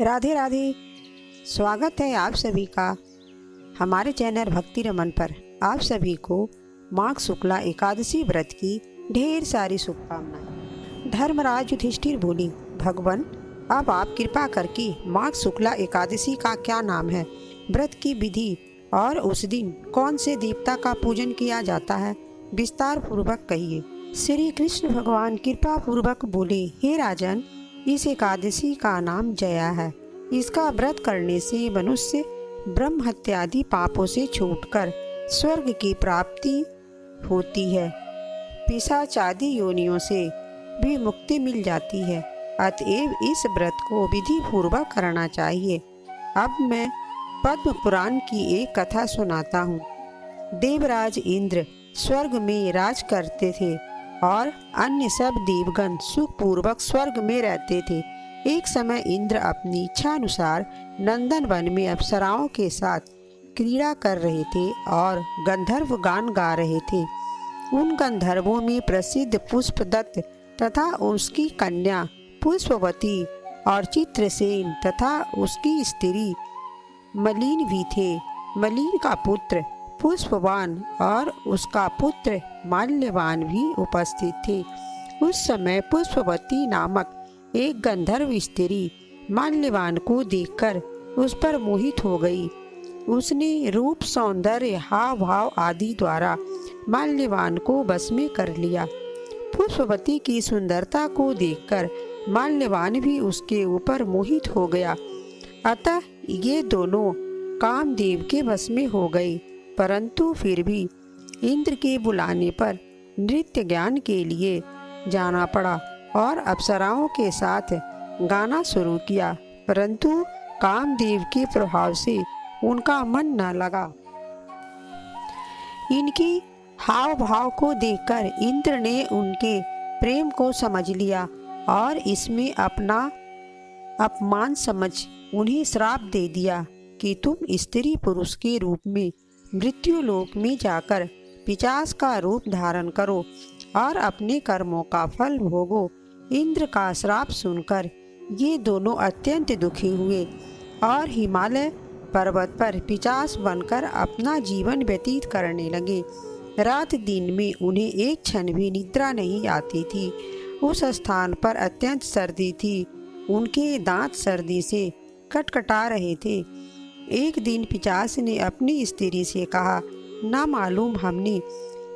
राधे राधे। स्वागत है आप सभी का हमारे चैनल भक्ति रमन पर। आप सभी को माघ शुक्ला एकादशी व्रत की ढेर सारी शुभकामनाएं। धर्मराज युधिष्ठिर बोली, भगवान अब आप कृपा करके माघ शुक्ला एकादशी का क्या नाम है, व्रत की विधि और उस दिन कौन से देवता का पूजन किया जाता है, विस्तार पूर्वक कहिए। श्री कृष्ण भगवान कृपा पूर्वक बोले, हे राजन, इस एकादशी का नाम जया है। इसका व्रत करने से मनुष्य ब्रह्म हत्यादि पापों से छूटकर स्वर्ग की प्राप्ति होती है, पिशाचादि योनियों से भी मुक्ति मिल जाती है। अतएव इस व्रत को विधि पूर्वक करना चाहिए। अब मैं पद्म पुराण की एक कथा सुनाता हूँ। देवराज इंद्र स्वर्ग में राज करते थे और अन्य सब देवगण सुखपूर्वक स्वर्ग में रहते थे। एक समय इंद्र अपनी इच्छा अनुसार नंदन वन में अप्सराओं के साथ क्रीड़ा कर रहे थे और गंधर्व गान गा रहे थे। उन गंधर्वों में प्रसिद्ध पुष्पदत्त तथा उसकी कन्या पुष्पवती और चित्रसेन तथा उसकी स्त्री मलिन भी थे। मलिन का पुत्र पुष्पवान और उसका पुत्र माल्यवान भी उपस्थित थे। उस समय पुष्पवती नामक एक गंधर्व स्त्री माल्यवान को देखकर उस पर मोहित हो गई। उसने रूप, सौंदर्य, हाव भाव आदि द्वारा माल्यवान को बस में कर लिया। पुष्पवती की सुंदरता को देखकर माल्यवान भी उसके ऊपर मोहित हो गया। अतः ये दोनों कामदेव के बस में हो गए। परंतु फिर भी इंद्र के बुलाने पर नृत्य ज्ञान के लिए जाना पड़ा और अप्सराओं के साथ गाना शुरू किया। परंतु कामदेव के प्रभाव से उनका मन न लगा। इनकी हाव भाव को देखकर इंद्र ने उनके प्रेम को समझ लिया और इसमें अपना अपमान समझ उन्हें श्राप दे दिया कि तुम स्त्री पुरुष के रूप में मृत्यु लोक में जाकर पिशाच का रूप धारण करो और अपने कर्मों का फल भोगो। इंद्र का श्राप सुनकर ये दोनों अत्यंत दुखी हुए और हिमालय पर्वत पर पिशाच बनकर अपना जीवन व्यतीत करने लगे। रात दिन में उन्हें एक क्षण भी निद्रा नहीं आती थी। उस स्थान पर अत्यंत सर्दी थी। उनके दांत सर्दी से कटकटा रहे थे। एक दिन पिशाच ने अपनी स्त्री से कहा, ना मालूम हमने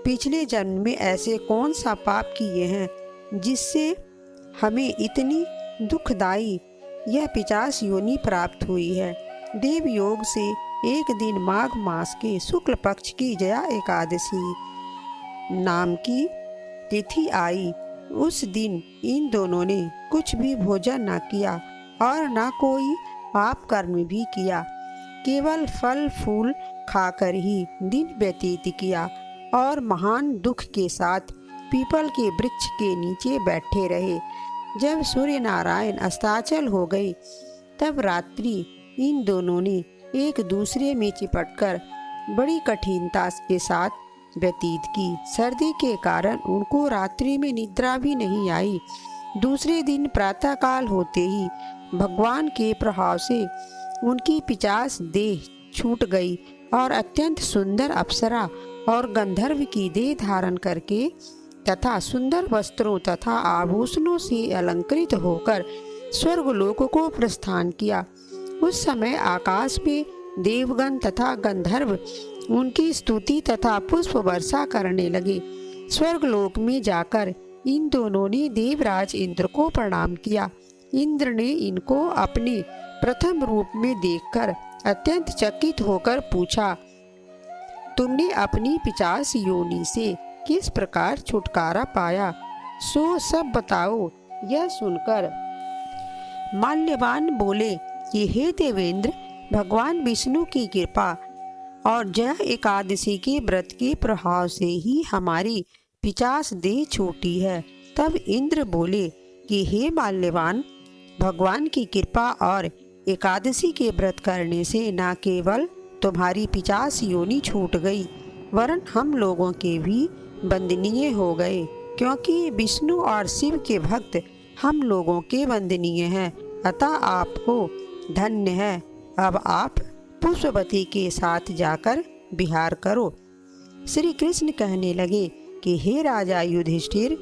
पिछले जन्म में ऐसे कौन सा पाप किए हैं जिससे हमें इतनी दुखदाई यह पिशाच योनि प्राप्त हुई है। देव योग से एक दिन माघ मास के शुक्ल पक्ष की जया एकादशी नाम की तिथि आई। उस दिन इन दोनों ने कुछ भी भोजन न किया और न कोई पाप कर्म भी किया। केवल फल फूल खाकर ही दिन व्यतीत किया और महान दुख के साथ पीपल के वृक्ष के नीचे बैठे रहे। जब सूर्य नारायण अस्ताचल हो गए तब रात्रि इन दोनों ने एक दूसरे में चिपटकर बड़ी कठिनता के साथ व्यतीत की। सर्दी के कारण उनको रात्रि में निद्रा भी नहीं आई। दूसरे दिन प्रातःकाल होते ही भगवान के प्रभाव से उनकी पिशाच देह छूट गई और अत्यंत सुंदर अप्सरा और गंधर्व की देह धारण करके तथा सुंदर वस्त्रों तथा आभूषणों से अलंकृत होकर स्वर्गलोक को प्रस्थान किया। उस समय आकाश में देवगण तथा गंधर्व उनकी स्तुति तथा पुष्प वर्षा करने लगे। स्वर्गलोक में जाकर इन दोनों ने देवराज इंद्र को प्रणाम किया। इंद्र ने इनको अपने प्रथम रूप में देखकर अत्यंत चकित होकर पूछा, तुमने अपनी पिशाच योनि से किस प्रकार छुटकारा पाया, सो सब बताओ। यह सुनकर माल्यवान बोले कि हे देवेंद्र, भगवान विष्णु की कृपा और जय एकादशी के व्रत के प्रभाव से ही हमारी पिशाच देह छूटी है। तब इंद्र बोले कि हे माल्यवान, भगवान की कृपा और एकादशी के व्रत करने से न केवल तुम्हारी पिशाच योनि छूट गई वरन हम लोगों के भी वंदनीय हो गए, क्योंकि विष्णु और शिव के भक्त हम लोगों के वंदनीय हैं। अतः आपको धन्य है। अब आप पुष्पवती के साथ जाकर विहार करो। श्री कृष्ण कहने लगे कि हे राजा युधिष्ठिर,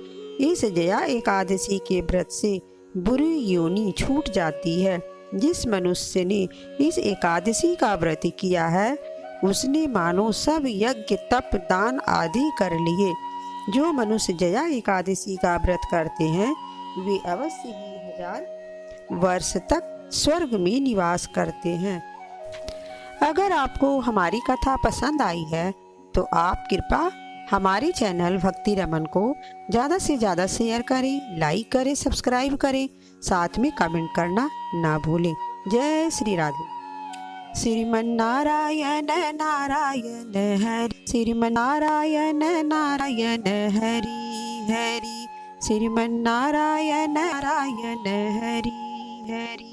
इस जया एकादशी के व्रत से बुरी योनि छूट जाती है। जिस मनुष्य ने इस एकादशी का व्रत किया है उसने मानो सब यज्ञ तप दान आदि कर लिए। जो मनुष्य जया एकादशी का व्रत करते हैं वे अवश्य ही 1000 वर्ष तक स्वर्ग में निवास करते हैं। अगर आपको हमारी कथा पसंद आई है तो आप कृपया हमारे चैनल भक्ति रमन को ज़्यादा से ज़्यादा शेयर करें, लाइक करें, सब्सक्राइब करें, साथ में कमेंट करना ना भूलें। जय श्री राधे। श्रीमन नारायण नारायण हरि, श्रीमन नारायण नारायण हरि हरि, श्रीमन नारायण नारायण हरि हरि।